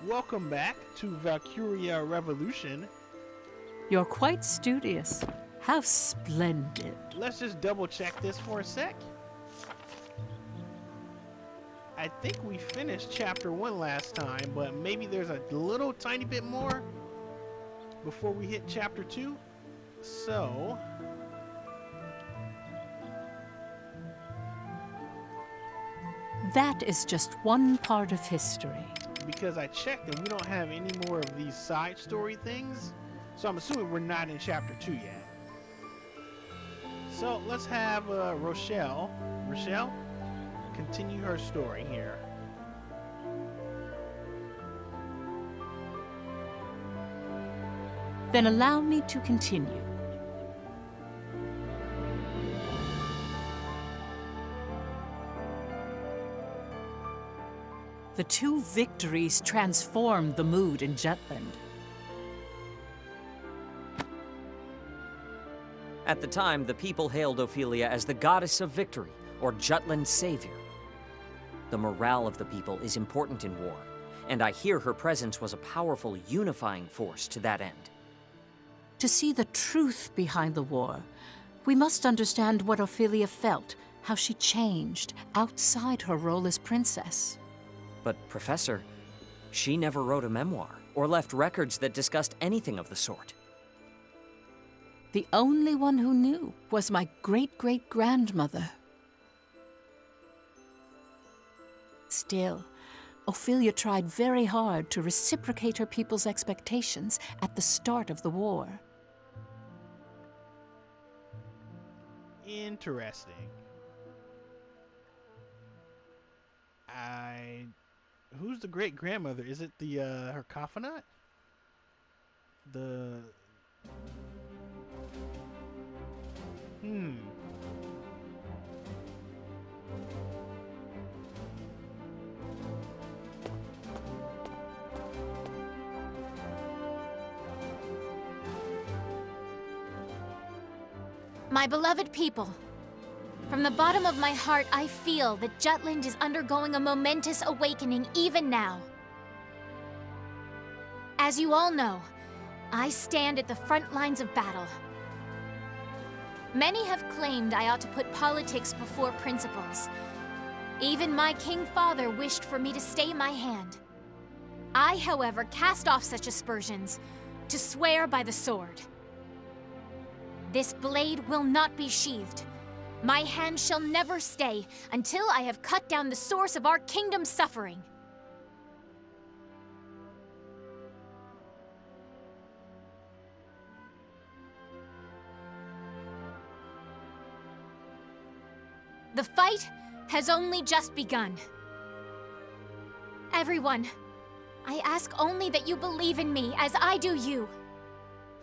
Welcome back to Valkyria Revolution. You're quite studious. How splendid. Let's just double check this for a sec. I think we finished chapter 1 last time, but maybe there's a little tiny bit more before we hit chapter 2. So, That is just one part of history. because I checked and we don't have any more of these side story things, so I'm assuming we're not in chapter 2 yet. So let's have Rochelle, continue her story here. Then allow me to continue. The two victories transformed the mood in Jutland. At the time, the people hailed Ophelia as the goddess of victory, or Jutland's savior. The morale of the people is important in war, and I hear her presence was a powerful unifying force to that end. To see the truth behind the war, we must understand what Ophelia felt, how she changed outside her role as princess. But, Professor, she never wrote a memoir or left records that discussed anything of the sort. The only one who knew was my great-great-grandmother. Still, Ophelia tried very hard to reciprocate her people's expectations at the start of the war. Interesting. Who's the great grandmother? Is it the her Kaffanat? The My beloved people, from the bottom of my heart, I feel that Jutland is undergoing a momentous awakening even now. As you all know, I stand at the front lines of battle. Many have claimed I ought to put politics before principles. Even my king father wished for me to stay my hand. I, however, cast off such aspersions to swear by the sword. This blade will not be sheathed. My hand shall never stay until I have cut down the source of our kingdom's suffering. The fight has only just begun. Everyone, I ask only that you believe in me as I do you.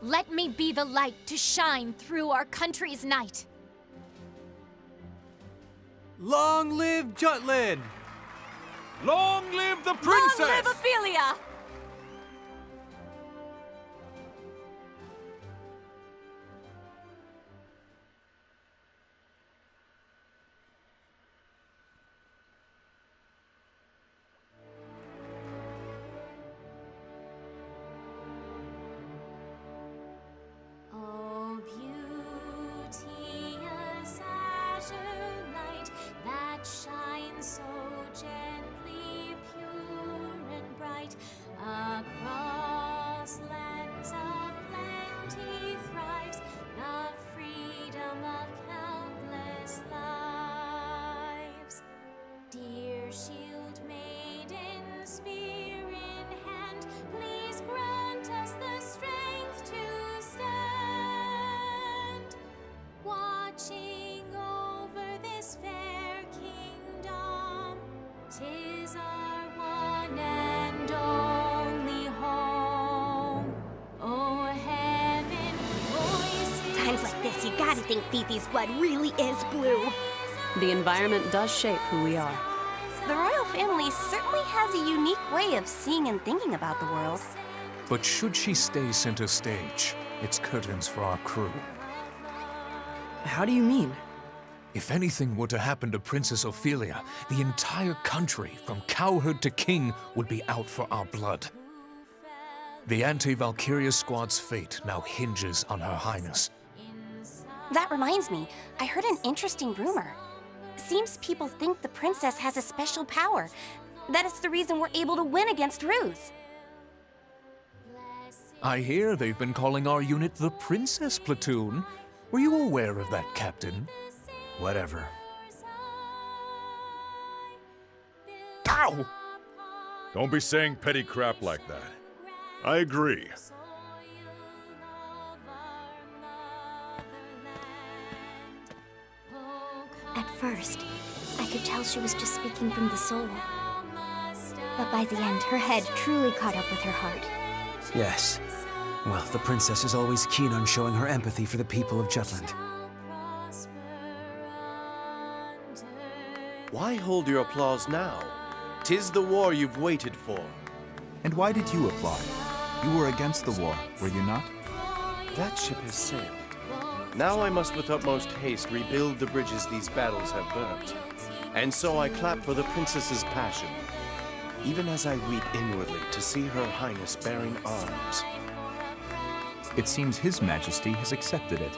Let me be the light to shine through our country's night. Long live Jutland! Long live the princess! Long live Ophelia! Oh, beauteous azure light that shines so gently, pure and bright, across lands of plenty thrives the freedom of countless lives. Dear shield maiden, spear in hand, please grant us the strength to stand, watching over this fair kingdom. 'Tis our one and only home. Oh, heaven, voices. Times like this, you gotta think Fifi's blood really is blue. The environment does shape who we are. The royal family certainly has a unique way of seeing and thinking about the world. But should she stay center stage, it's curtains for our crew. How do you mean? If anything were to happen to Princess Ophelia, the entire country, from cowherd to king, would be out for our blood. The anti-Valkyria squad's fate now hinges on Her Highness. That reminds me, I heard an interesting rumor. Seems people think the princess has a special power. That is the reason we're able to win against Ruse. I hear they've been calling our unit the Princess Platoon. Were you aware of that, Captain? Whatever. Ow! Don't be saying petty crap like that. I agree. At first, I could tell she was just speaking from the soul. But by the end, her head truly caught up with her heart. Yes. Well, the princess is always keen on showing her empathy for the people of Jutland. Why hold your applause now? 'Tis the war you've waited for. And why did you applaud? You were against the war, were you not? That ship has sailed. Now I must with utmost haste rebuild the bridges these battles have burnt. And so I clap for the princess's passion, even as I weep inwardly to see Her Highness bearing arms. It seems His Majesty has accepted it.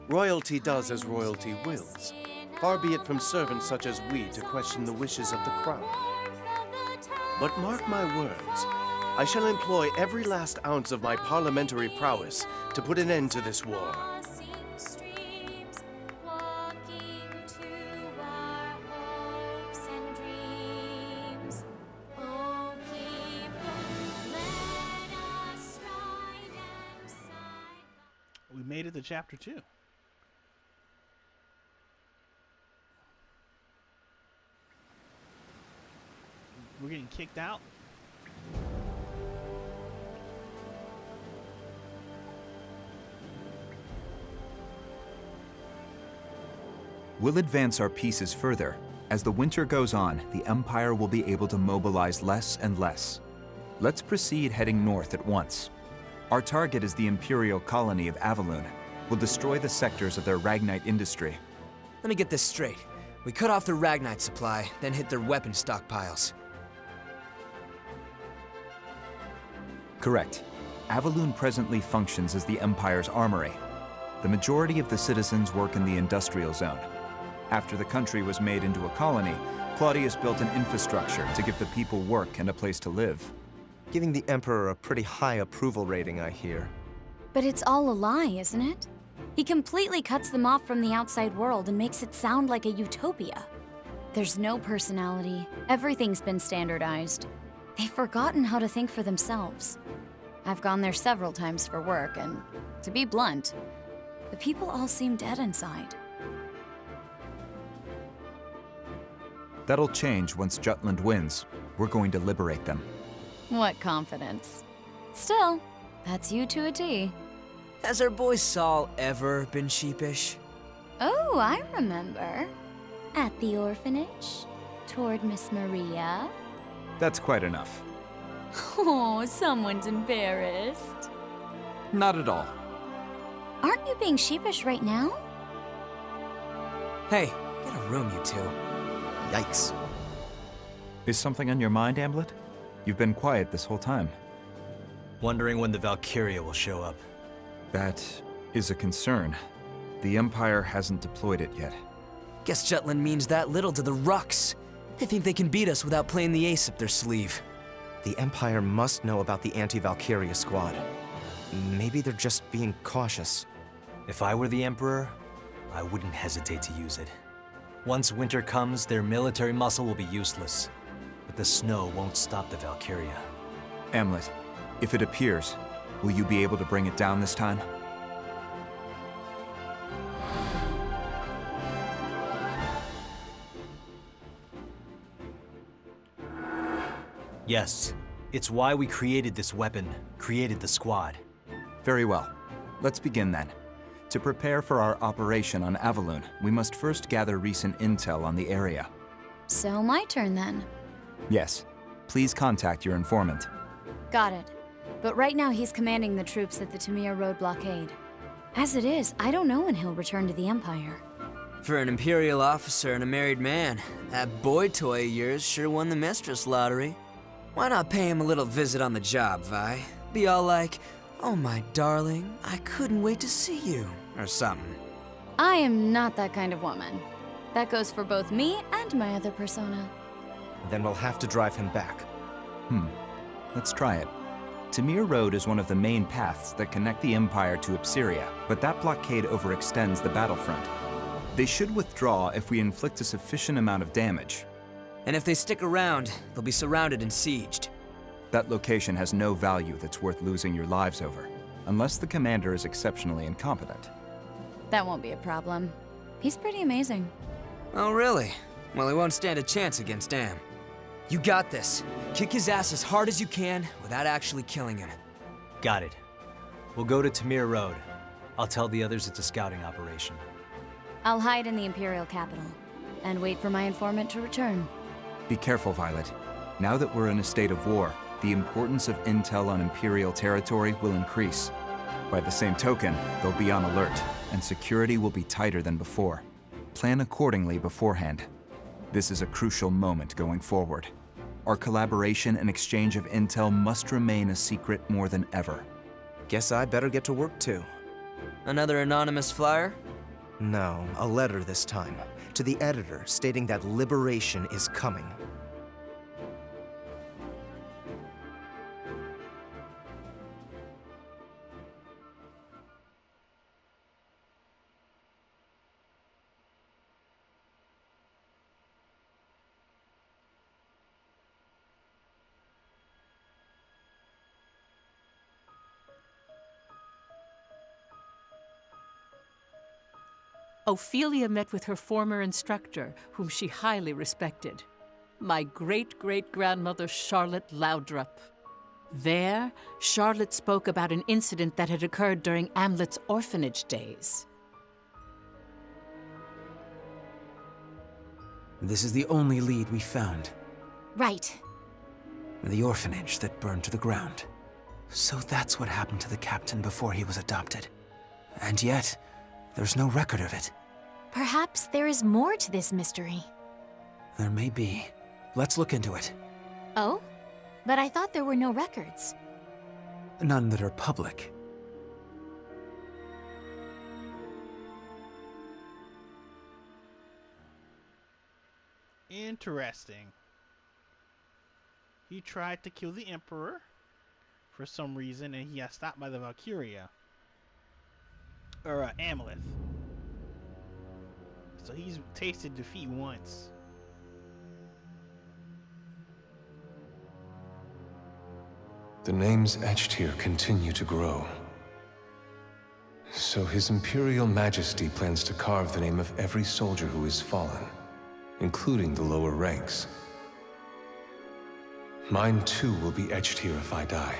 Royalty does as royalty wills. Far be it from servants such as we to question the wishes of the crown. But mark my words, I shall employ every last ounce of my parliamentary prowess to put an end to this war. We made it to chapter 2. We're getting kicked out. We'll advance our pieces further. As the winter goes on, the Empire will be able to mobilize less and less. Let's proceed heading north at once. Our target is the Imperial colony of Avaloon. We'll destroy the sectors of their Ragnite industry. Let me get this straight. We cut off their Ragnite supply, then hit their weapon stockpiles. Correct. Avaloon presently functions as the Empire's armory. The majority of the citizens work in the industrial zone. After the country was made into a colony, Claudius built an infrastructure to give the people work and a place to live. Giving the Emperor a pretty high approval rating, I hear. But it's all a lie, isn't it? He completely cuts them off from the outside world and makes it sound like a utopia. There's no personality. Everything's been standardized. They've forgotten how to think for themselves. I've gone there several times for work, and to be blunt, the people all seem dead inside. That'll change once Jutland wins. We're going to liberate them. What confidence. Still, that's you to a T. Has our boy Saul ever been sheepish? Oh, I remember. At the orphanage, toward Miss Maria. That's quite enough. Oh, someone's embarrassed. Not at all. Aren't you being sheepish right now? Hey, get a room, you two. Yikes. Is something on your mind, Amblet? You've been quiet this whole time. Wondering when the Valkyria will show up. That is a concern. The Empire hasn't deployed it yet. Guess Jutland means that little to the Rux. They think they can beat us without playing the ace up their sleeve. The Empire must know about the anti-Valkyria squad. Maybe they're just being cautious. If I were the Emperor, I wouldn't hesitate to use it. Once winter comes, their military muscle will be useless. But the snow won't stop the Valkyria. Amlet, if it appears, will you be able to bring it down this time? Yes, it's why we created this weapon, created the squad. Very well. Let's begin then. To prepare for our operation on Avaloon, we must first gather recent intel on the area. So my turn then. Yes. Please contact your informant. Got it. But right now he's commanding the troops at the Tamir Road blockade. As it is, I don't know when he'll return to the Empire. For an Imperial officer and a married man, that boy toy of yours sure won the mistress lottery. Why not pay him a little visit on the job, Vi? Be all like, "Oh my darling, I couldn't wait to see you," or something. I am not that kind of woman. That goes for both me and my other persona. Then we'll have to drive him back. Let's try it. Tamir Road is one of the main paths that connect the Empire to Ipsiria, but that blockade overextends the battlefront. They should withdraw if we inflict a sufficient amount of damage. And if they stick around, they'll be surrounded and sieged. That location has no value that's worth losing your lives over, unless the commander is exceptionally incompetent. That won't be a problem. He's pretty amazing. Oh, really? Well, he won't stand a chance against Am. You got this. Kick his ass as hard as you can without actually killing him. Got it. We'll go to Tamir Road. I'll tell the others it's a scouting operation. I'll hide in the Imperial capital and wait for my informant to return. Be careful, Violet. Now that we're in a state of war, the importance of intel on Imperial territory will increase. By the same token, they'll be on alert, and security will be tighter than before. Plan accordingly beforehand. This is a crucial moment going forward. Our collaboration and exchange of intel must remain a secret more than ever. Guess I better get to work too. Another anonymous flyer? No, a letter this time. To the editor, stating that liberation is coming. Ophelia met with her former instructor, whom she highly respected, my great-great-grandmother Charlotte Loudrup. There, Charlotte spoke about an incident that had occurred during Amlet's orphanage days. This is the only lead we found. Right. The orphanage that burned to the ground. So that's what happened to the captain before he was adopted. And yet, there's no record of it. Perhaps there is more to this mystery. There may be. Let's look into it. Oh? But I thought there were no records. None that are public. Interesting. He tried to kill the Emperor for some reason, and he got stopped by the Valkyria. Or Amleth. So he's tasted defeat once. The names etched here continue to grow. So His Imperial Majesty plans to carve the name of every soldier who has fallen, including the lower ranks. Mine too will be etched here if I die.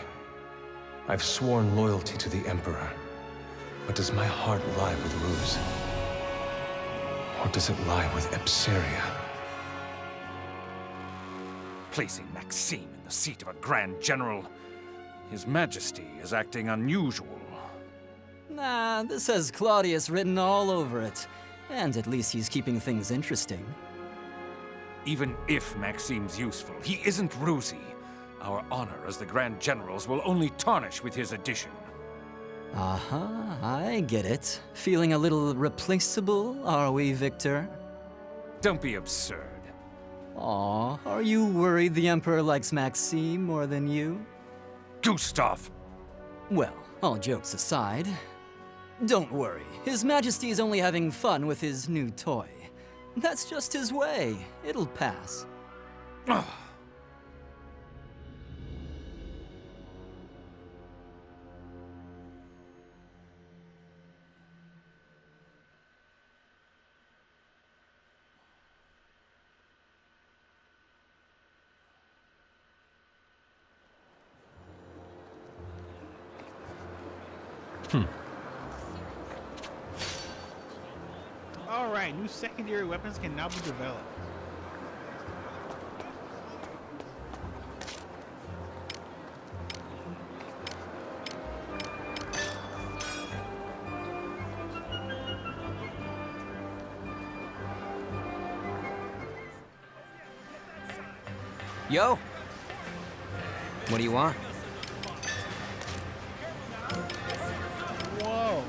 I've sworn loyalty to the Emperor, but does my heart lie with Ruse? Or does it lie with Ipsiria? Placing Maxime in the seat of a Grand General, His Majesty is acting unusual. Nah, this has Claudius written all over it. And at least he's keeping things interesting. Even if Maxime's useful, he isn't Rusy. Our honor as the Grand Generals will only tarnish with his addition. Uh-huh, I get it. Feeling a little replaceable, are we, Victor? Don't be absurd. Aw, are you worried the Emperor likes Maxime more than you? Gustav! Well, all jokes aside, don't worry. His Majesty is only having fun with his new toy. That's just his way. It'll pass. Alright, new secondary weapons can now be developed. Yo. What do you want? Whoa.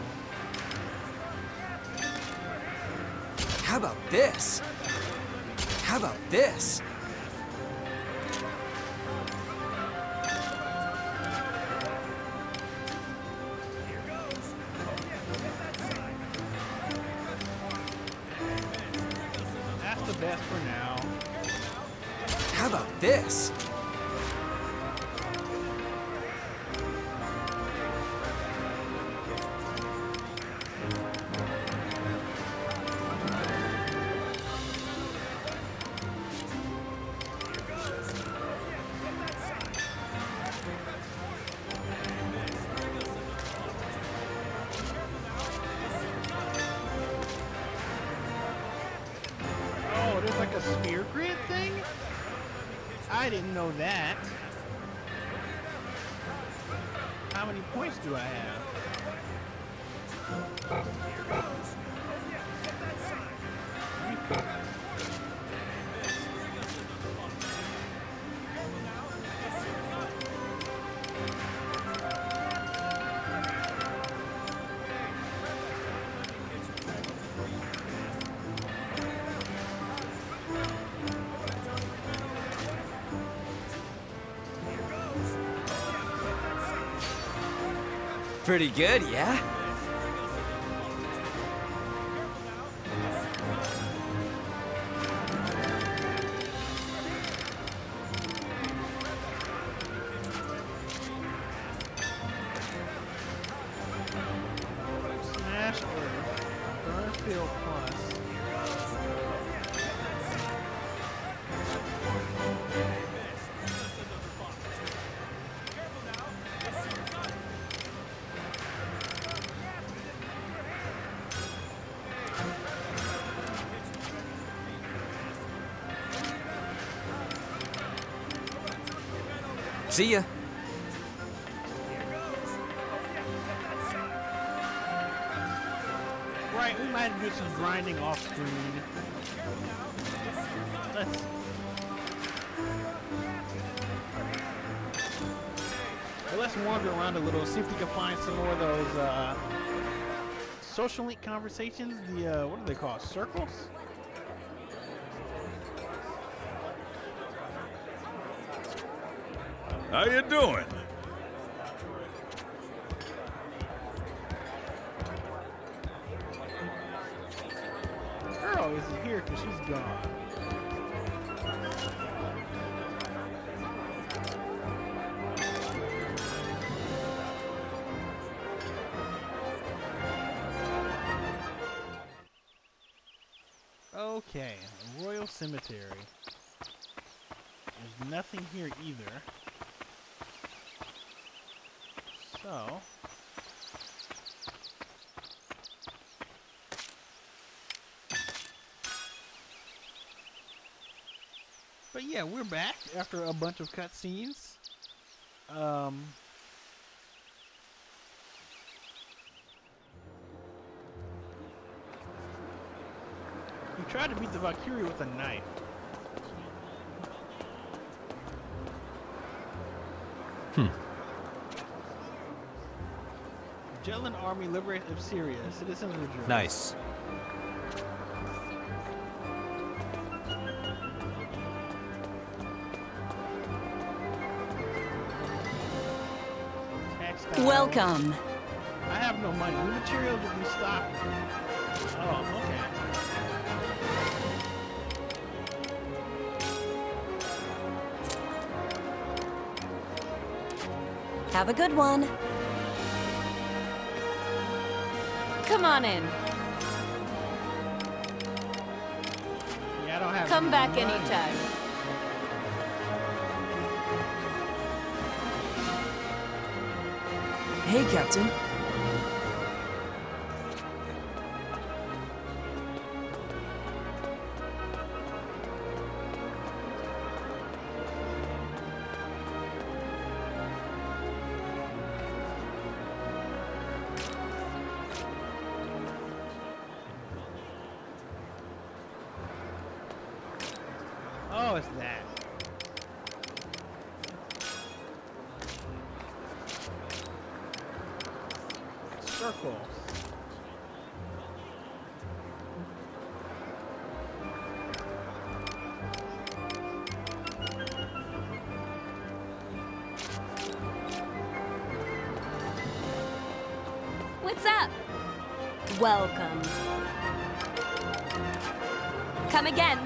How about this? How about this? That's the best for now. How about this? Oh, there's like a spear grid thing? I didn't know that. How many points do I have? Pretty good, yeah? Smash Earth. Burn Field Plus. See ya. Right, we might do some grinding off screen. Let's wander around a little, see if we can find some more of those social link conversations. The what are they called? Circles? How you doing? Girl isn't here because she's gone. Okay, Royal Cemetery. There's nothing here either. So... But yeah, we're back after a bunch of cutscenes. We tried to beat the Valkyria with a knife. Jutland army liberated of Syria. Citizens rejoice. Nice. Textiles. Welcome. I have no money. New material to be stocked. Oh, okay. Have a good one. Come on in. Yeah, I don't have Come any back money. anytime. Hey, Captain. Oh, it's that. circles. What's up? Welcome. Come again.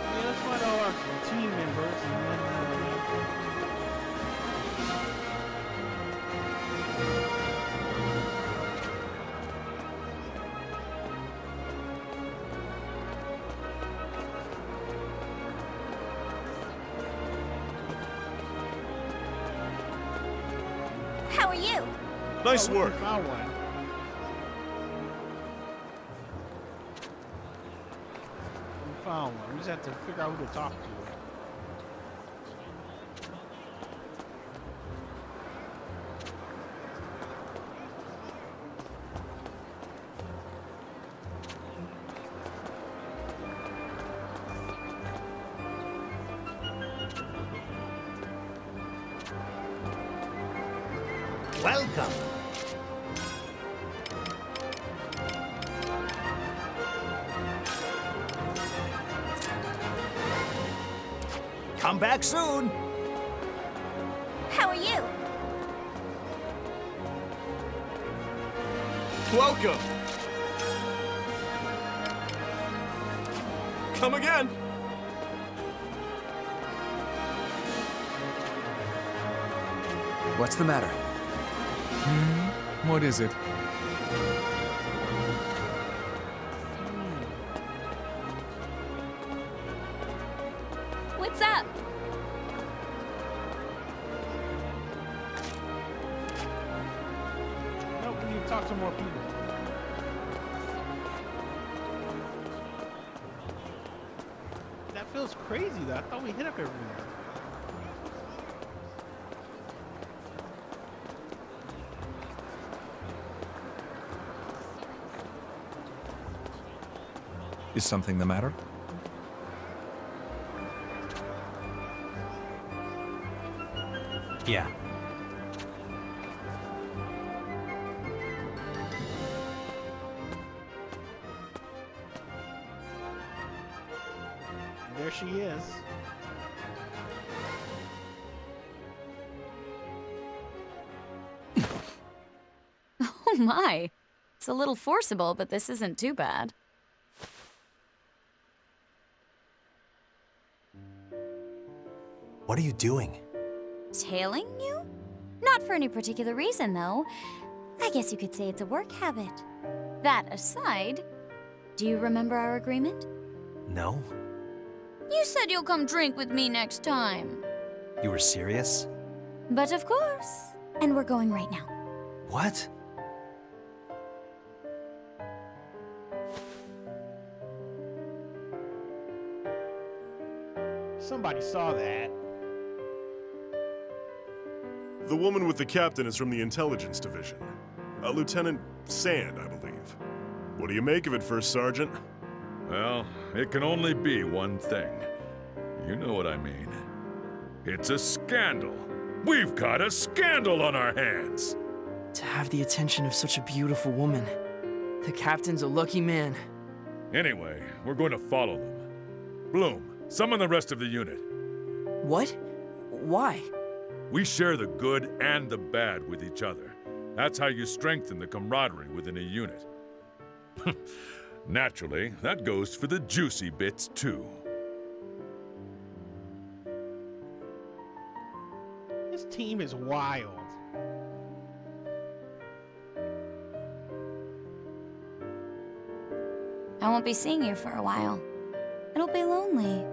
Yeah, let's find all our team members and then How are you? Nice oh, look, work. we found one. We found one. We just have to figure out who to talk to. Welcome. Come back soon. How are you? Welcome. Come again. What's the matter? What is it? What's up? Nope, we need to talk to more people. That feels crazy though. I thought we hit up everywhere. Is something the matter? Yeah. There she is. Oh my. It's a little forcible, but this isn't too bad. What are you doing? Tailing you? Not for any particular reason, though. I guess you could say it's a work habit. That aside, do you remember our agreement? No? You said you'll come drink with me next time. You were serious? But of course. And we're going right now. What? Somebody saw that. The woman with the captain is from the intelligence division. Lieutenant Szand, I believe. What do you make of it, First Sergeant? Well, it can only be one thing. You know what I mean. It's a scandal. We've got a scandal on our hands. To have the attention of such a beautiful woman. The captain's a lucky man. Anyway, we're going to follow them. Bloom, summon the rest of the unit. What? Why? We share the good and the bad with each other. That's how you strengthen the camaraderie within a unit. Naturally, that goes for the juicy bits, too. This team is wild. I won't be seeing you for a while. It'll be lonely.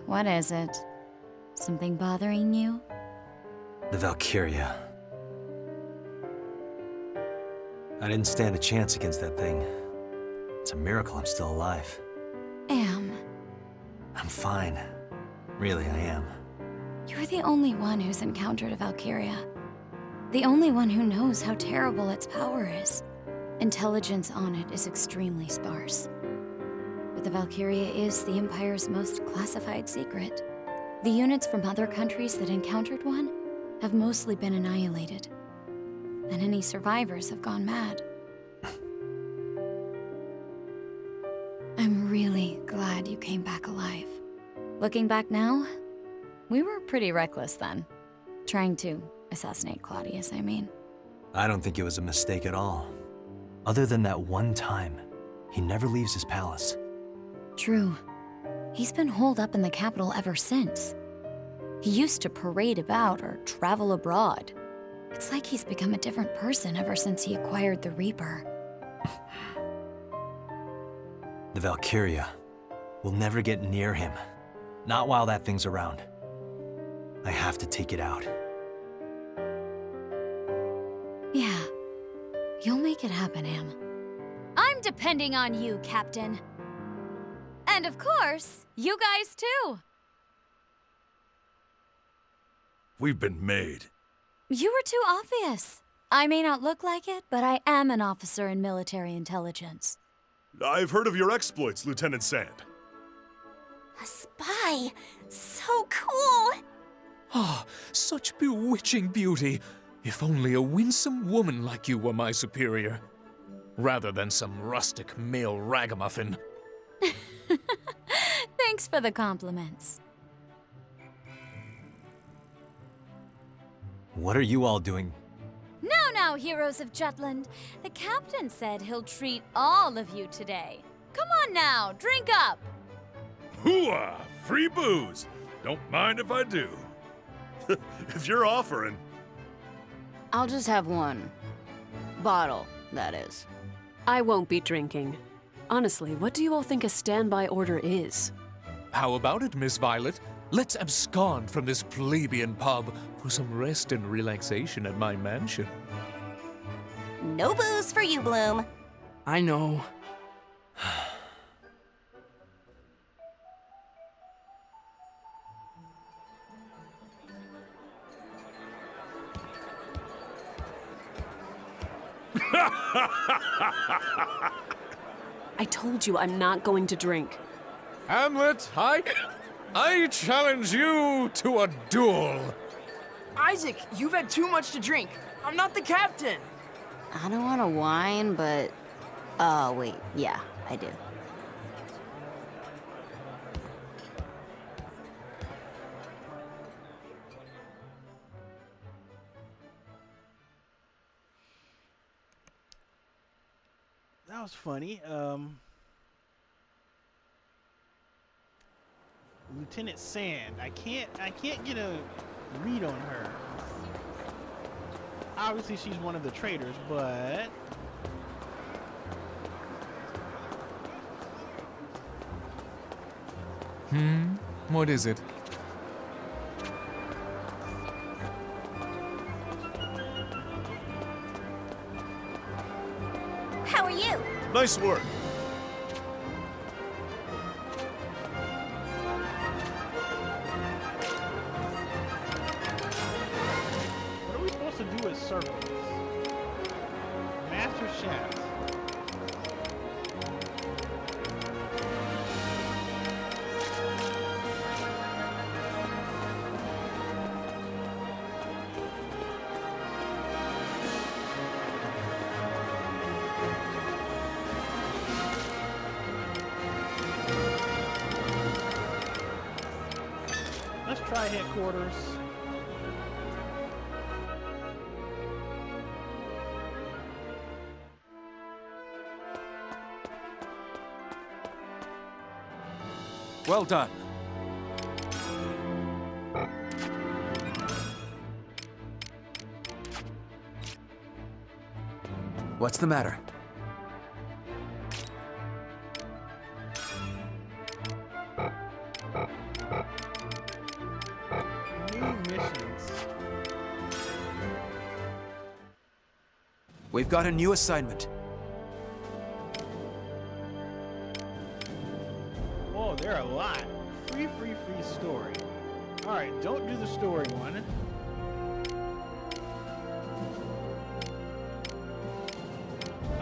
What is it? Something bothering you? The Valkyria. I didn't stand a chance against that thing. It's a miracle I'm still alive. Am. I'm fine. Really, I am. You're the only one who's encountered a Valkyria. The only one who knows how terrible its power is. Intelligence on it is extremely sparse. But the Valkyria is the Empire's most classified secret. The units from other countries that encountered one have mostly been annihilated. And any survivors have gone mad. I'm really glad you came back alive. Looking back now, we were pretty reckless then. Trying to assassinate Claudius, I mean. I don't think it was a mistake at all. Other than that one time, he never leaves his palace. True. He's been holed up in the capital ever since. He used to parade about or travel abroad. It's like he's become a different person ever since he acquired the Reaper. The Valkyria will never get near him. Not while that thing's around. I have to take it out. Yeah. You'll make it happen, Am. I'm depending on you, Captain. And of course, you guys too. We've been made. You were too obvious. I may not look like it, but I am an officer in military intelligence. I've heard of your exploits, Lieutenant Szand. A spy! So cool! Ah, such bewitching beauty. If only a winsome woman like you were my superior. Rather than some rustic male ragamuffin. Thanks for the compliments. What are you all doing? Now, heroes of Jutland. The captain said he'll treat all of you today. Come on now, drink up. Hooah! Free booze. Don't mind if I do. If you're offering. I'll just have one. Bottle, that is. I won't be drinking. Honestly, what do you all think a standby order is? How about it, Miss Violet? Let's abscond from this plebeian pub for some rest and relaxation at my mansion. No booze for you, Bloom. I know. I told you I'm not going to drink. Hamlet, I challenge you to a duel. Isaac, you've had too much to drink. I'm not the captain. I don't want to whine, but... Oh, wait. Yeah, I do. That was funny. Lieutenant Szand. I can't get a read on her. Obviously, she's one of the traitors, but what is it? How are you? Nice work. what are we supposed to do with circles? Master shafts. Let's try headquarters. Well done. What's the matter? New missions. We've got a new assignment. Oh, there are a lot. Free story. Alright, don't do the story one.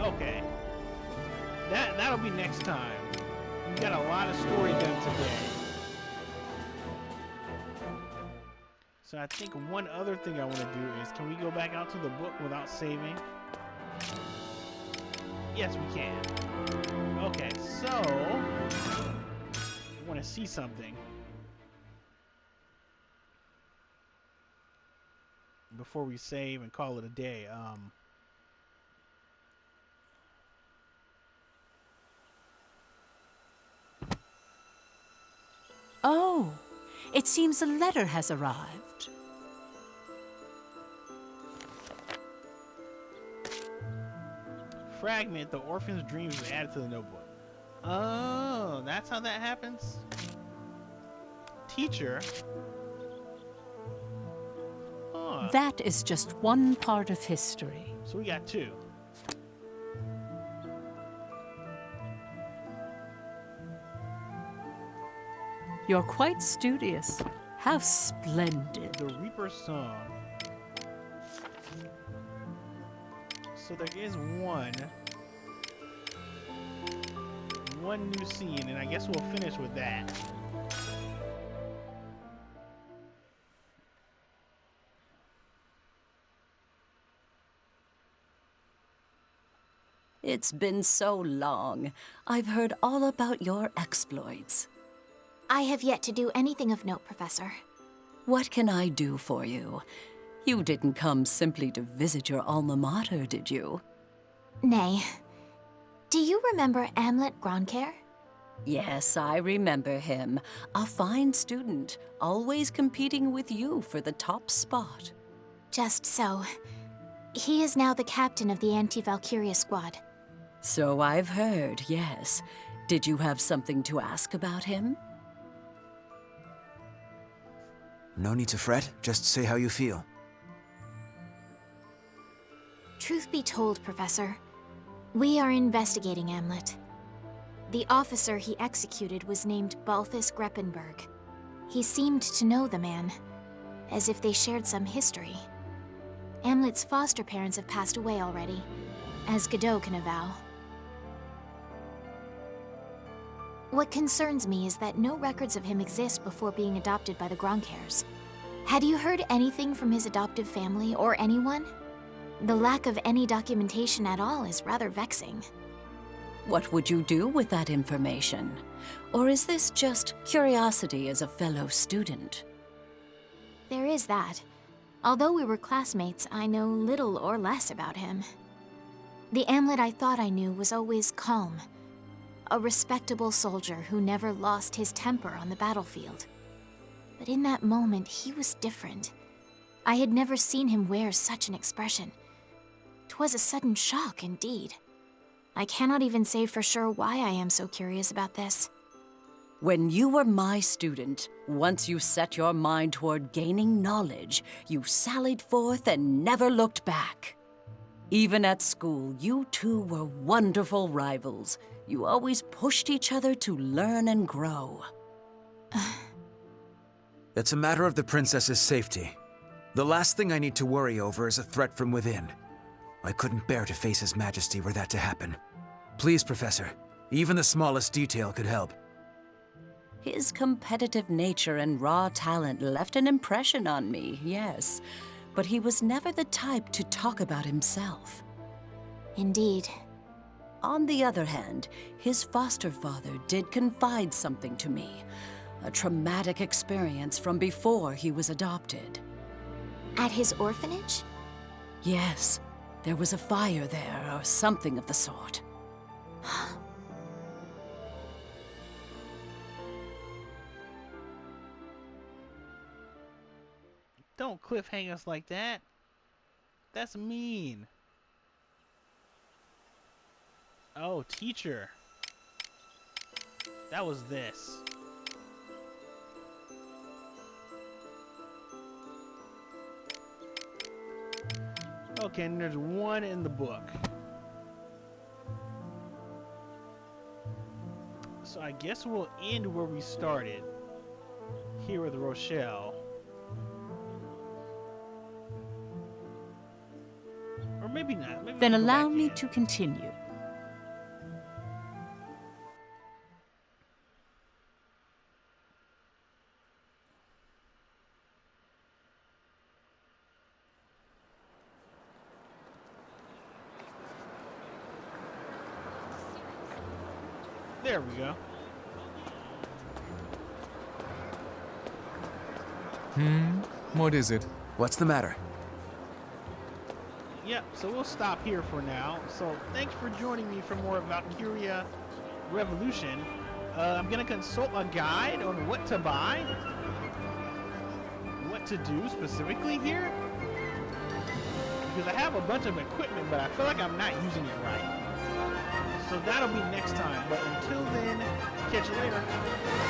Okay. That'll be next time. We got a lot of story done today. So I think one other thing I want to do is, can we go back out to the book without saving? Yes, we can. Okay, so I want to see something before we save and call it a day. Oh, it seems a letter has arrived. Fragment, the orphan's dreams was added to the notebook. Oh, that's how that happens? Teacher? Huh. That is just one part of history. So we got two. You're quite studious. How splendid. The Reaper's Song. So there is one new scene, and I guess we'll finish with that. It's been so long. I've heard all about your exploits. I have yet to do anything of note, Professor. What can I do for you? You didn't come simply to visit your alma mater, did you? Nay. Do you remember Amlet Gronkaer? Yes, I remember him. A fine student, always competing with you for the top spot. Just so. He is now the captain of the Anti-Valkyria squad. So I've heard, yes. Did you have something to ask about him? No need to fret, just say how you feel. Truth be told, Professor, we are investigating Amlet. The officer he executed was named Balthus Greppenberg. He seemed to know the man, as if they shared some history. Amlet's foster parents have passed away already, as Godot can avow. What concerns me is that no records of him exist before being adopted by the Gronkaers. Had you heard anything from his adoptive family or anyone? The lack of any documentation at all is rather vexing. What would you do with that information? Or is this just curiosity as a fellow student? There is that. Although we were classmates, I know little or less about him. The Amlet I thought I knew was always calm. A respectable soldier who never lost his temper on the battlefield. But in that moment, he was different. I had never seen him wear such an expression. 'Twas a sudden shock, indeed. I cannot even say for sure why I am so curious about this. When you were my student, once you set your mind toward gaining knowledge, you sallied forth and never looked back. Even at school, you two were wonderful rivals. You always pushed each other to learn and grow. It's a matter of the princess's safety. The last thing I need to worry over is a threat from within. I couldn't bear to face His Majesty were that to happen. Please, Professor, even the smallest detail could help. His competitive nature and raw talent left an impression on me, yes. But he was never the type to talk about himself. Indeed. On the other hand, his foster father did confide something to me. A traumatic experience from before he was adopted. At his orphanage? Yes. There was a fire there, or something of the sort. Don't cliffhang us like that. That's mean. Oh, teacher. That was this. Okay, and there's one in the book. So I guess we'll end where we started. Here with Rochelle. maybe not. Maybe Then we'll go allow back me in. to continue. There we go. What is it? What's the matter? Yep, so we'll stop here for now. So thanks for joining me for more Valkyria Revolution. I'm gonna consult a guide on what to buy, what to do specifically here, because I have a bunch of equipment, but I feel like I'm not using it right. So that'll be next time, but until then, catch you later.